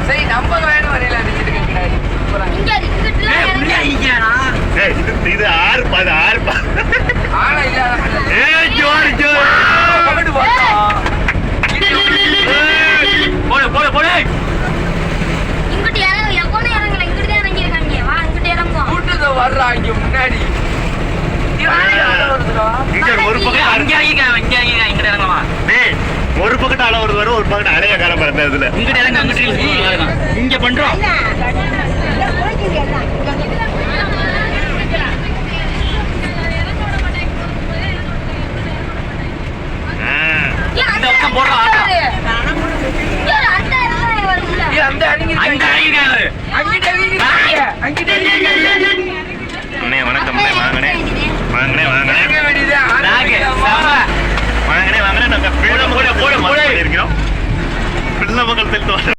சரி நம்ம வேணும் வரையில இது ஆறுப்பா அது ஆறுப்பா ஆனா போடு போடு போடு வர்றா இங்க முன்னாடி ஒரு பக்கத்து அளவு வருது வரும் ஒரு பக்கத்து அலைய காலம் பிறந்த இதுல இங்க பண்றோம் இந்த பக்கம் போடுறோம் வணக்கம் வாங்கினே வாங்கினே வாங்கினே வாங்கினே வாங்கினே நாங்க பிள்ளை மகள் இருக்கிறோம் பிள்ளை மகள்